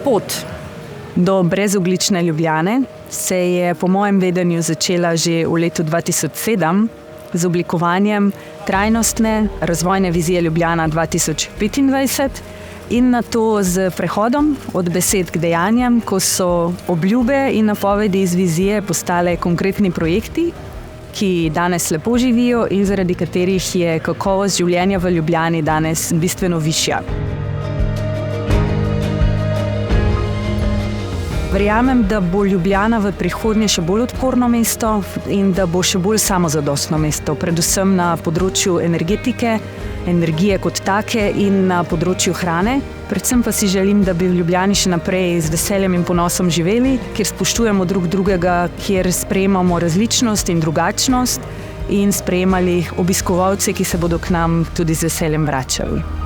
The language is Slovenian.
Pot do brezogljične Ljubljane se je po mojem vedenju začela že v letu 2007 z oblikovanjem trajnostne razvojne vizije Ljubljana 2025 in nato z prehodom od besed k dejanjem, ko so obljube in napovedi iz vizije postale konkretni projekti, ki danes lepo živijo in zaradi katerih je kakovost življenja v Ljubljani danes bistveno višja. Verjamem, da bo Ljubljana v prihodnje še bolj odporno mesto in da bo še bolj samozadostno mesto, predvsem na področju energetike, energije kot take in na področju hrane. Predvsem pa si želim, da bi v Ljubljani še naprej z veseljem in ponosom živeli, kjer spoštujemo drug drugega, kjer sprejemamo različnost in drugačnost in sprejemali obiskovalce, ki se bodo k nam tudi z veseljem vračali.